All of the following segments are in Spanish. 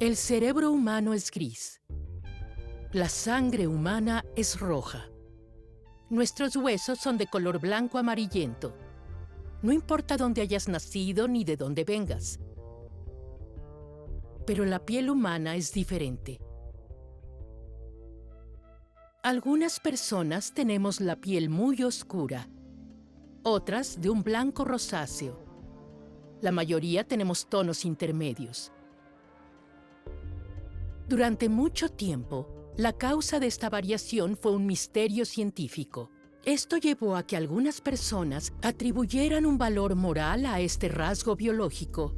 El cerebro humano es gris. La sangre humana es roja. Nuestros huesos son de color blanco amarillento. No importa dónde hayas nacido ni de dónde vengas. Pero la piel humana es diferente. Algunas personas tenemos la piel muy oscura, otras de un blanco rosáceo. La mayoría tenemos tonos intermedios. Durante mucho tiempo, la causa de esta variación fue un misterio científico. Esto llevó a que algunas personas atribuyeran un valor moral a este rasgo biológico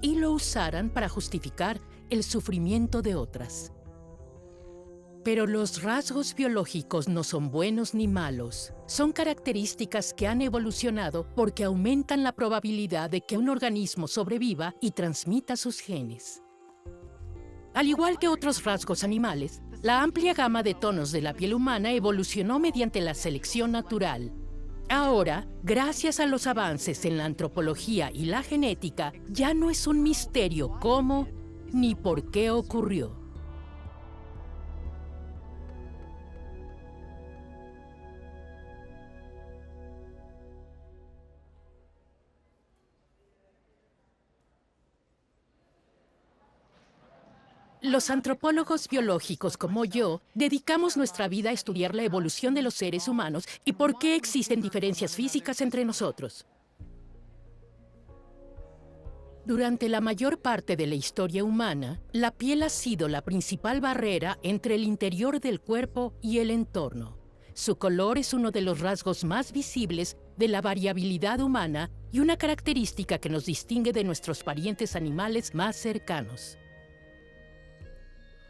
y lo usaran para justificar el sufrimiento de otras. Pero los rasgos biológicos no son buenos ni malos. Son características que han evolucionado porque aumentan la probabilidad de que un organismo sobreviva y transmita sus genes. Al igual que otros rasgos animales, la amplia gama de tonos de la piel humana evolucionó mediante la selección natural. Ahora, gracias a los avances en la antropología y la genética, ya no es un misterio cómo ni por qué ocurrió. Los antropólogos biológicos como yo dedicamos nuestra vida a estudiar la evolución de los seres humanos y por qué existen diferencias físicas entre nosotros. Durante la mayor parte de la historia humana, la piel ha sido la principal barrera entre el interior del cuerpo y el entorno. Su color es uno de los rasgos más visibles de la variabilidad humana y una característica que nos distingue de nuestros parientes animales más cercanos.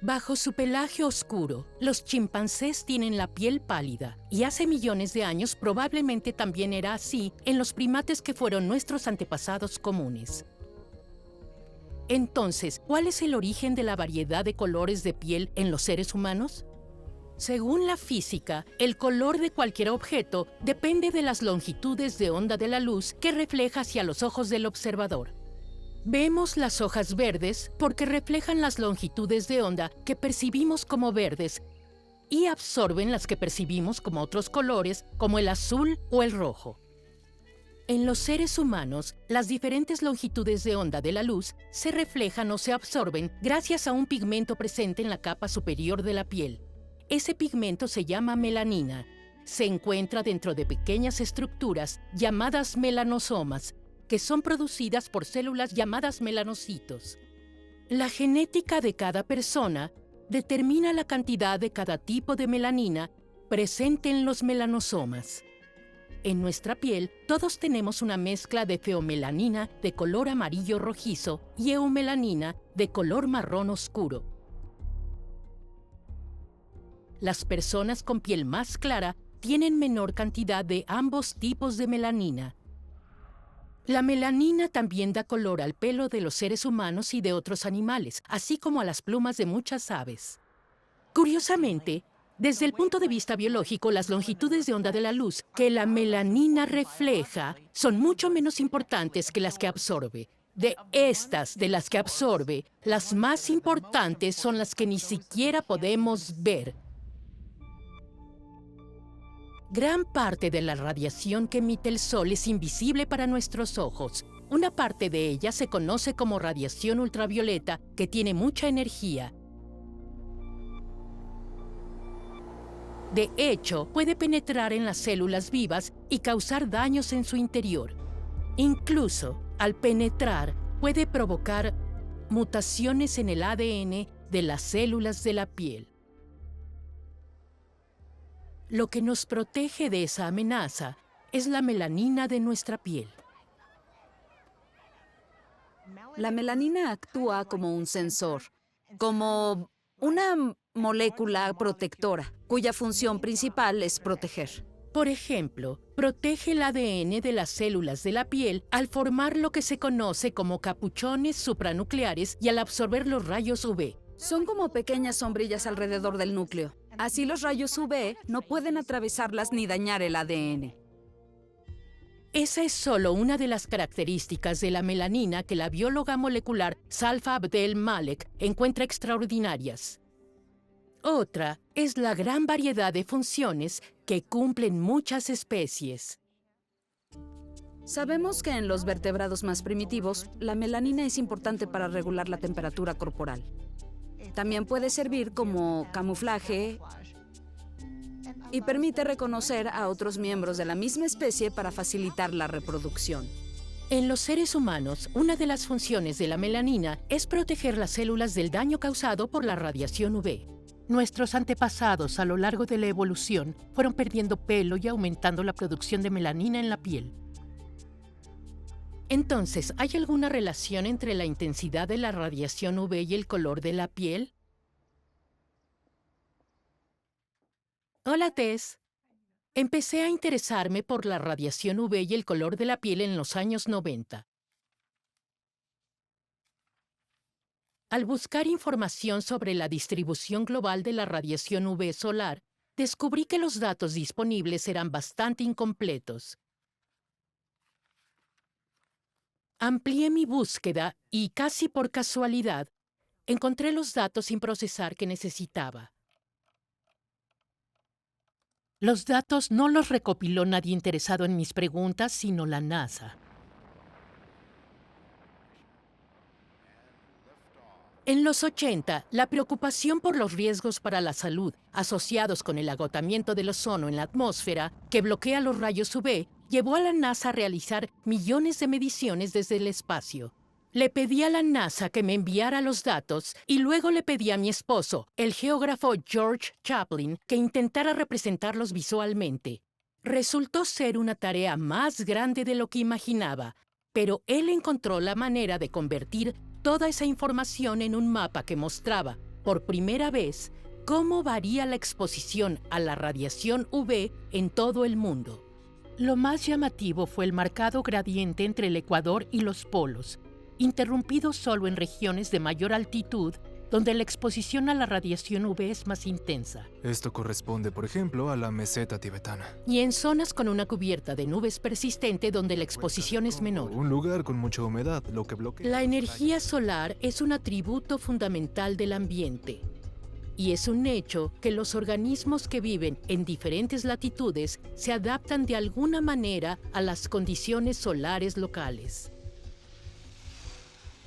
Bajo su pelaje oscuro, los chimpancés tienen la piel pálida, y hace millones de años probablemente también era así en los primates que fueron nuestros antepasados comunes. Entonces, ¿cuál es el origen de la variedad de colores de piel en los seres humanos? Según la física, el color de cualquier objeto depende de las longitudes de onda de la luz que refleja hacia los ojos del observador. Vemos las hojas verdes porque reflejan las longitudes de onda que percibimos como verdes y absorben las que percibimos como otros colores, como el azul o el rojo. En los seres humanos, las diferentes longitudes de onda de la luz se reflejan o se absorben gracias a un pigmento presente en la capa superior de la piel. Ese pigmento se llama melanina. Se encuentra dentro de pequeñas estructuras llamadas melanosomas, que son producidas por células llamadas melanocitos. La genética de cada persona determina la cantidad de cada tipo de melanina presente en los melanosomas. En nuestra piel, todos tenemos una mezcla de feomelanina de color amarillo rojizo y eumelanina de color marrón oscuro. Las personas con piel más clara tienen menor cantidad de ambos tipos de melanina. La melanina también da color al pelo de los seres humanos y de otros animales, así como a las plumas de muchas aves. Curiosamente, desde el punto de vista biológico, las longitudes de onda de la luz que la melanina refleja son mucho menos importantes que las que absorbe. De las que absorbe, las más importantes son las que ni siquiera podemos ver. Gran parte de la radiación que emite el Sol es invisible para nuestros ojos. Una parte de ella se conoce como radiación ultravioleta, que tiene mucha energía. De hecho, puede penetrar en las células vivas y causar daños en su interior. Incluso, al penetrar, puede provocar mutaciones en el ADN de las células de la piel. Lo que nos protege de esa amenaza es la melanina de nuestra piel. La melanina actúa como un sensor, como una molécula protectora, cuya función principal es proteger. Por ejemplo, protege el ADN de las células de la piel al formar lo que se conoce como capuchones supranucleares y al absorber los rayos UV. Son como pequeñas sombrillas alrededor del núcleo. Así los rayos UV no pueden atravesarlas ni dañar el ADN. Esa es solo una de las características de la melanina que la bióloga molecular Salfa Abdel Malek encuentra extraordinarias. Otra es la gran variedad de funciones que cumplen muchas especies. Sabemos que en los vertebrados más primitivos, la melanina es importante para regular la temperatura corporal. También puede servir como camuflaje y permite reconocer a otros miembros de la misma especie para facilitar la reproducción. En los seres humanos, una de las funciones de la melanina es proteger las células del daño causado por la radiación UV. Nuestros antepasados a lo largo de la evolución fueron perdiendo pelo y aumentando la producción de melanina en la piel. Entonces, ¿hay alguna relación entre la intensidad de la radiación UV y el color de la piel? Hola, Tess. Empecé a interesarme por la radiación UV y el color de la piel en los años 90. Al buscar información sobre la distribución global de la radiación UV solar, descubrí que los datos disponibles eran bastante incompletos. Amplié mi búsqueda y, casi por casualidad, encontré los datos sin procesar que necesitaba. Los datos no los recopiló nadie interesado en mis preguntas, sino la NASA. En los 80, la preocupación por los riesgos para la salud asociados con el agotamiento del ozono en la atmósfera, que bloquea los rayos UV, llevó a la NASA a realizar millones de mediciones desde el espacio. Le pedí a la NASA que me enviara los datos y luego le pedí a mi esposo, el geógrafo George Chaplin, que intentara representarlos visualmente. Resultó ser una tarea más grande de lo que imaginaba, pero él encontró la manera de convertir toda esa información en un mapa que mostraba, por primera vez, cómo varía la exposición a la radiación UV en todo el mundo. Lo más llamativo fue el marcado gradiente entre el ecuador y los polos, interrumpido solo en regiones de mayor altitud, donde la exposición a la radiación UV es más intensa. Esto corresponde, por ejemplo, a la meseta tibetana. Y en zonas con una cubierta de nubes persistente donde la exposición es menor. Un lugar con mucha humedad, lo que bloquea. La energía solar es un atributo fundamental del ambiente. Y es un hecho que los organismos que viven en diferentes latitudes se adaptan de alguna manera a las condiciones solares locales.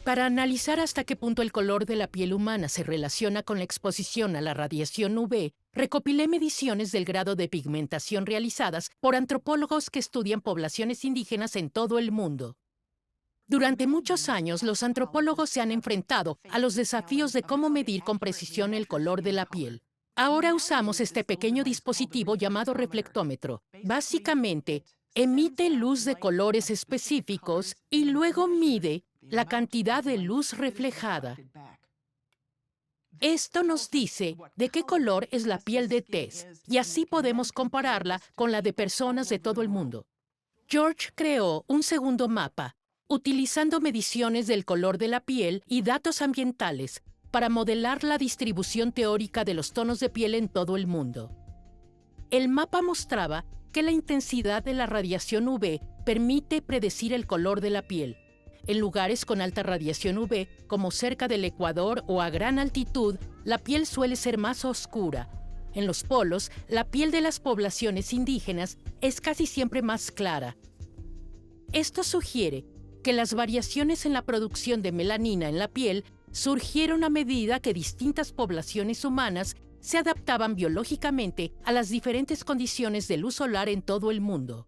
Para analizar hasta qué punto el color de la piel humana se relaciona con la exposición a la radiación UV, recopilé mediciones del grado de pigmentación realizadas por antropólogos que estudian poblaciones indígenas en todo el mundo. Durante muchos años, los antropólogos se han enfrentado a los desafíos de cómo medir con precisión el color de la piel. Ahora usamos este pequeño dispositivo llamado reflectómetro. Básicamente, emite luz de colores específicos y luego mide la cantidad de luz reflejada. Esto nos dice de qué color es la piel de Tess, y así podemos compararla con la de personas de todo el mundo. George creó un segundo mapa, utilizando mediciones del color de la piel y datos ambientales para modelar la distribución teórica de los tonos de piel en todo el mundo. El mapa mostraba que la intensidad de la radiación UV permite predecir el color de la piel. En lugares con alta radiación UV, como cerca del ecuador o a gran altitud, la piel suele ser más oscura. En los polos, la piel de las poblaciones indígenas es casi siempre más clara. Esto sugiere que las variaciones en la producción de melanina en la piel surgieron a medida que distintas poblaciones humanas se adaptaban biológicamente a las diferentes condiciones de luz solar en todo el mundo.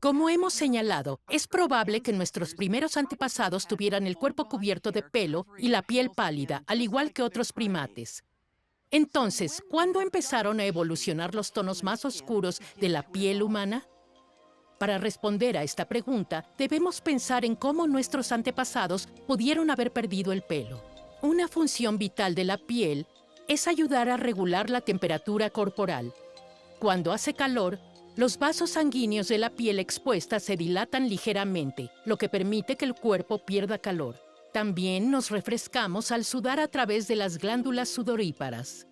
Como hemos señalado, es probable que nuestros primeros antepasados tuvieran el cuerpo cubierto de pelo y la piel pálida, al igual que otros primates. Entonces, ¿cuándo empezaron a evolucionar los tonos más oscuros de la piel humana? Para responder a esta pregunta, debemos pensar en cómo nuestros antepasados pudieron haber perdido el pelo. Una función vital de la piel es ayudar a regular la temperatura corporal. Cuando hace calor, los vasos sanguíneos de la piel expuesta se dilatan ligeramente, lo que permite que el cuerpo pierda calor. También nos refrescamos al sudar a través de las glándulas sudoríparas.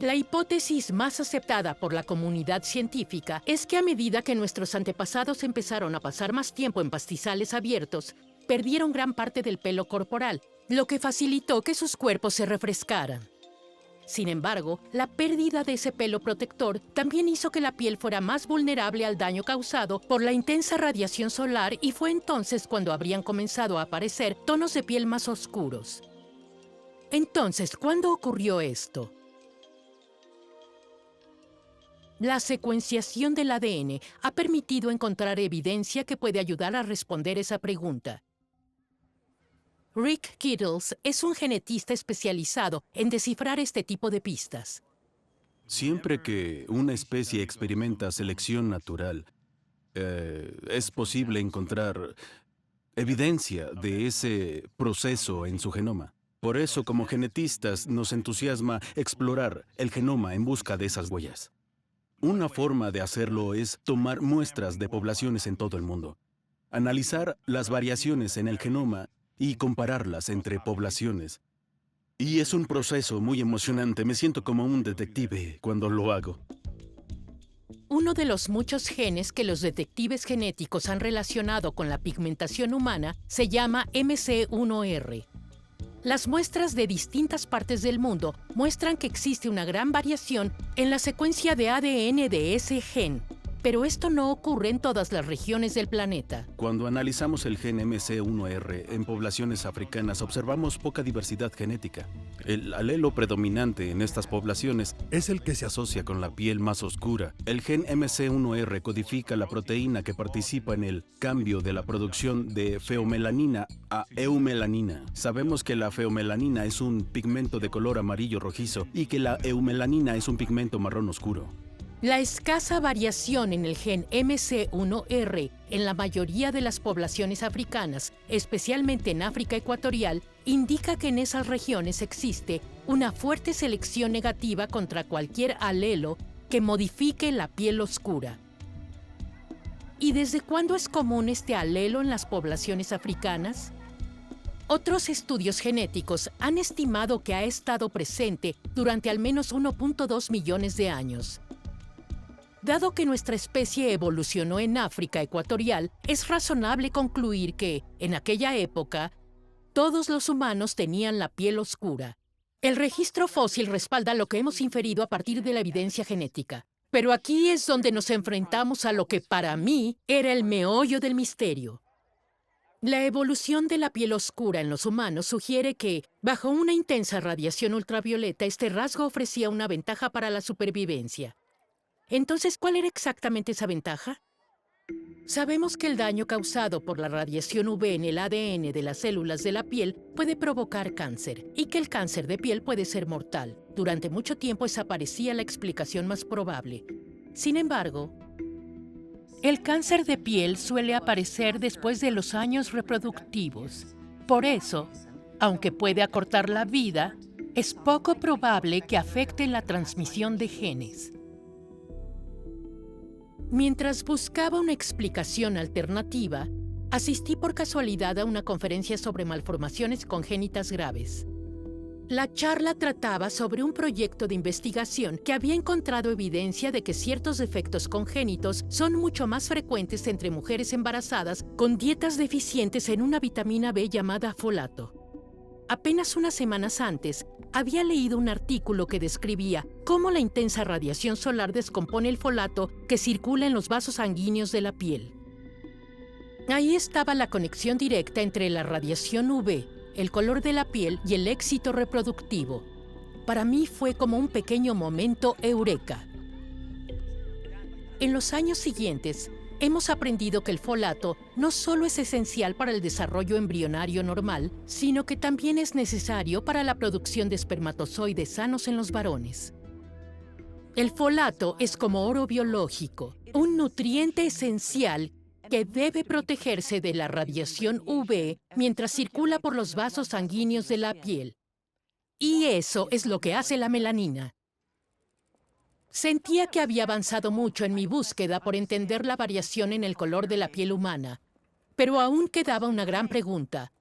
La hipótesis más aceptada por la comunidad científica es que a medida que nuestros antepasados empezaron a pasar más tiempo en pastizales abiertos, perdieron gran parte del pelo corporal, lo que facilitó que sus cuerpos se refrescaran. Sin embargo, la pérdida de ese pelo protector también hizo que la piel fuera más vulnerable al daño causado por la intensa radiación solar y fue entonces cuando habrían comenzado a aparecer tonos de piel más oscuros. Entonces, ¿cuándo ocurrió esto? La secuenciación del ADN ha permitido encontrar evidencia que puede ayudar a responder esa pregunta. Rick Kittles es un genetista especializado en descifrar este tipo de pistas. Siempre que una especie experimenta selección natural, es posible encontrar evidencia de ese proceso en su genoma. Por eso, como genetistas, nos entusiasma explorar el genoma en busca de esas huellas. Una forma de hacerlo es tomar muestras de poblaciones en todo el mundo, analizar las variaciones en el genoma y compararlas entre poblaciones. Y es un proceso muy emocionante. Me siento como un detective cuando lo hago. Uno de los muchos genes que los detectives genéticos han relacionado con la pigmentación humana se llama MC1R. Las muestras de distintas partes del mundo muestran que existe una gran variación en la secuencia de ADN de ese gen, pero esto no ocurre en todas las regiones del planeta. Cuando analizamos el gen MC1R en poblaciones africanas, observamos poca diversidad genética. El alelo predominante en estas poblaciones es el que se asocia con la piel más oscura. El gen MC1R codifica la proteína que participa en el cambio de la producción de feomelanina a eumelanina. Sabemos que la feomelanina es un pigmento de color amarillo rojizo y que la eumelanina es un pigmento marrón oscuro. La escasa variación en el gen MC1R en la mayoría de las poblaciones africanas, especialmente en África ecuatorial, indica que en esas regiones existe una fuerte selección negativa contra cualquier alelo que modifique la piel oscura. ¿Y desde cuándo es común este alelo en las poblaciones africanas? Otros estudios genéticos han estimado que ha estado presente durante al menos 1.2 millones de años. Dado que nuestra especie evolucionó en África ecuatorial, es razonable concluir que, en aquella época, todos los humanos tenían la piel oscura. El registro fósil respalda lo que hemos inferido a partir de la evidencia genética. Pero aquí es donde nos enfrentamos a lo que para mí era el meollo del misterio. La evolución de la piel oscura en los humanos sugiere que, bajo una intensa radiación ultravioleta, este rasgo ofrecía una ventaja para la supervivencia. Entonces, ¿cuál era exactamente esa ventaja? Sabemos que el daño causado por la radiación UV en el ADN de las células de la piel puede provocar cáncer y que el cáncer de piel puede ser mortal. Durante mucho tiempo esa parecía la explicación más probable. Sin embargo, el cáncer de piel suele aparecer después de los años reproductivos. Por eso, aunque puede acortar la vida, es poco probable que afecte la transmisión de genes. Mientras buscaba una explicación alternativa, asistí por casualidad a una conferencia sobre malformaciones congénitas graves. La charla trataba sobre un proyecto de investigación que había encontrado evidencia de que ciertos defectos congénitos son mucho más frecuentes entre mujeres embarazadas con dietas deficientes en una vitamina B llamada folato. Apenas unas semanas antes, había leído un artículo que describía cómo la intensa radiación solar descompone el folato que circula en los vasos sanguíneos de la piel. Ahí estaba la conexión directa entre la radiación UV, el color de la piel y el éxito reproductivo. Para mí fue como un pequeño momento eureka. En los años siguientes, hemos aprendido que el folato no solo es esencial para el desarrollo embrionario normal, sino que también es necesario para la producción de espermatozoides sanos en los varones. El folato es como oro biológico, un nutriente esencial que debe protegerse de la radiación UV mientras circula por los vasos sanguíneos de la piel. Y eso es lo que hace la melanina. Sentía que había avanzado mucho en mi búsqueda por entender la variación en el color de la piel humana, pero aún quedaba una gran pregunta.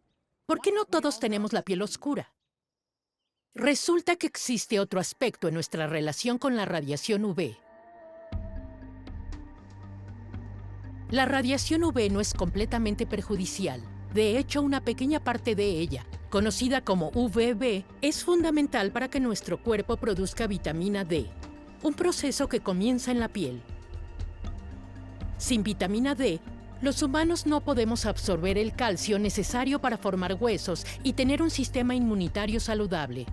¿Por qué no todos tenemos la piel oscura? Resulta que existe otro aspecto en nuestra relación con la radiación UV. La radiación UV no es completamente perjudicial. De hecho, una pequeña parte de ella, conocida como UVB, es fundamental para que nuestro cuerpo produzca vitamina D, un proceso que comienza en la piel. Sin vitamina D, los humanos no podemos absorber el calcio necesario para formar huesos y tener un sistema inmunitario saludable.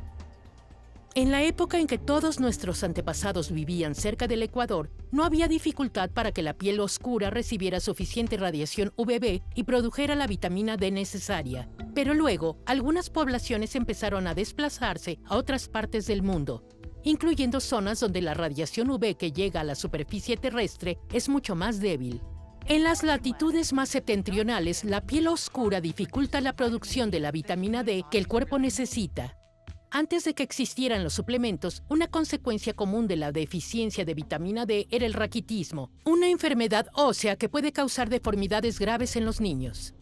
En la época en que todos nuestros antepasados vivían cerca del Ecuador, no había dificultad para que la piel oscura recibiera suficiente radiación UVB y produjera la vitamina D necesaria. Pero luego, algunas poblaciones empezaron a desplazarse a otras partes del mundo, incluyendo zonas donde la radiación UV que llega a la superficie terrestre es mucho más débil. En las latitudes más septentrionales, la piel oscura dificulta la producción de la vitamina D que el cuerpo necesita. Antes de que existieran los suplementos, una consecuencia común de la deficiencia de vitamina D era el raquitismo, una enfermedad ósea que puede causar deformidades graves en los niños.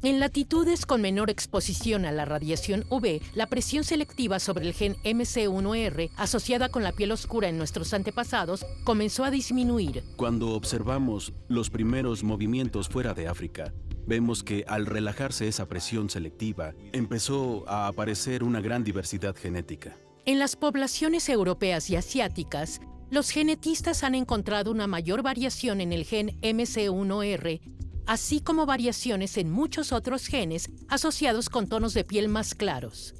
En latitudes con menor exposición a la radiación UV, la presión selectiva sobre el gen MC1R, asociada con la piel oscura en nuestros antepasados, comenzó a disminuir. Cuando observamos los primeros movimientos fuera de África, vemos que al relajarse esa presión selectiva, empezó a aparecer una gran diversidad genética. En las poblaciones europeas y asiáticas, los genetistas han encontrado una mayor variación en el gen MC1R, así como variaciones en muchos otros genes asociados con tonos de piel más claros.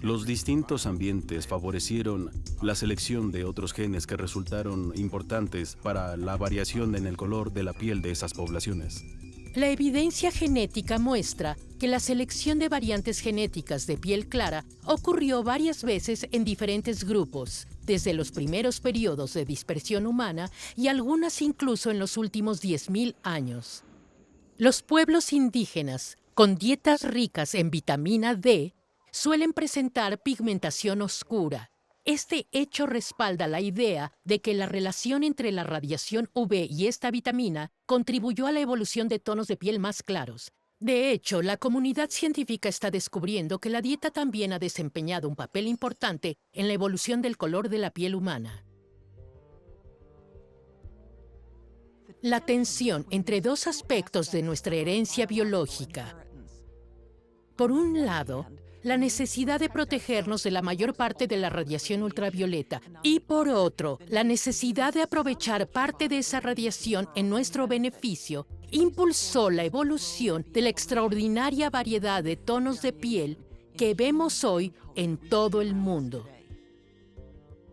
Los distintos ambientes favorecieron la selección de otros genes que resultaron importantes para la variación en el color de la piel de esas poblaciones. La evidencia genética muestra que la selección de variantes genéticas de piel clara ocurrió varias veces en diferentes grupos, desde los primeros periodos de dispersión humana y algunas incluso en los últimos 10.000 años. Los pueblos indígenas, con dietas ricas en vitamina D, suelen presentar pigmentación oscura. Este hecho respalda la idea de que la relación entre la radiación UV y esta vitamina contribuyó a la evolución de tonos de piel más claros. De hecho, la comunidad científica está descubriendo que la dieta también ha desempeñado un papel importante en la evolución del color de la piel humana. La tensión entre dos aspectos de nuestra herencia biológica. Por un lado, la necesidad de protegernos de la mayor parte de la radiación ultravioleta y, por otro, la necesidad de aprovechar parte de esa radiación en nuestro beneficio, impulsó la evolución de la extraordinaria variedad de tonos de piel que vemos hoy en todo el mundo.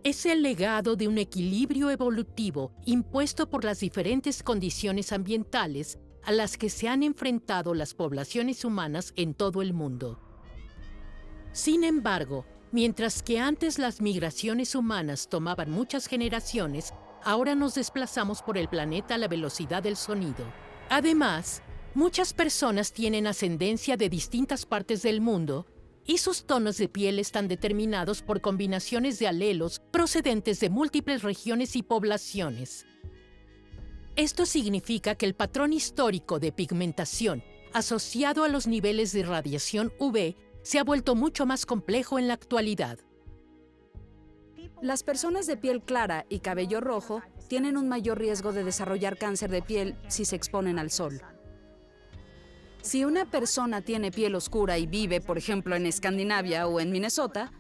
Es el legado de un equilibrio evolutivo impuesto por las diferentes condiciones ambientales a las que se han enfrentado las poblaciones humanas en todo el mundo. Sin embargo, mientras que antes las migraciones humanas tomaban muchas generaciones, ahora nos desplazamos por el planeta a la velocidad del sonido. Además, muchas personas tienen ascendencia de distintas partes del mundo y sus tonos de piel están determinados por combinaciones de alelos procedentes de múltiples regiones y poblaciones. Esto significa que el patrón histórico de pigmentación asociado a los niveles de radiación UV se ha vuelto mucho más complejo en la actualidad. Las personas de piel clara y cabello rojo tienen un mayor riesgo de desarrollar cáncer de piel si se exponen al sol. Si una persona tiene piel oscura y vive, por ejemplo, en Escandinavia o en Minnesota,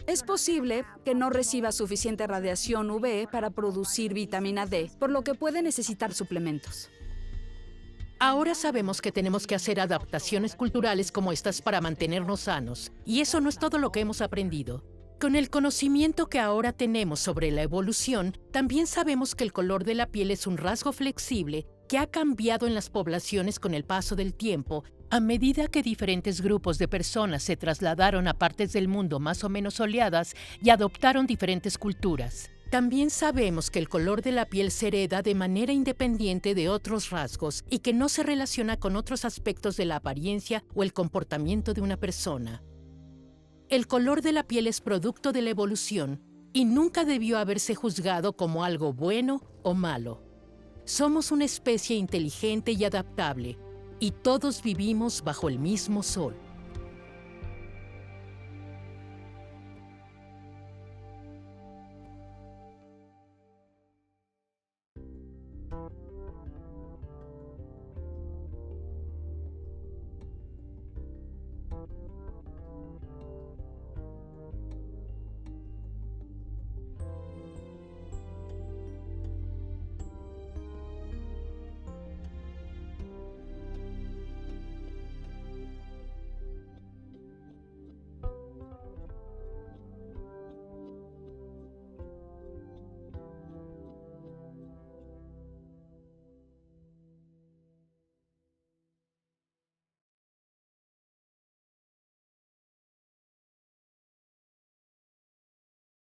es posible que no reciba suficiente radiación UV para producir vitamina D, por lo que puede necesitar suplementos. Ahora sabemos que tenemos que hacer adaptaciones culturales como estas para mantenernos sanos, y eso no es todo lo que hemos aprendido. Con el conocimiento que ahora tenemos sobre la evolución, también sabemos que el color de la piel es un rasgo flexible que ha cambiado en las poblaciones con el paso del tiempo, a medida que diferentes grupos de personas se trasladaron a partes del mundo más o menos soleadas y adoptaron diferentes culturas. También sabemos que el color de la piel se hereda de manera independiente de otros rasgos y que no se relaciona con otros aspectos de la apariencia o el comportamiento de una persona. El color de la piel es producto de la evolución y nunca debió haberse juzgado como algo bueno o malo. Somos una especie inteligente y adaptable, y todos vivimos bajo el mismo sol.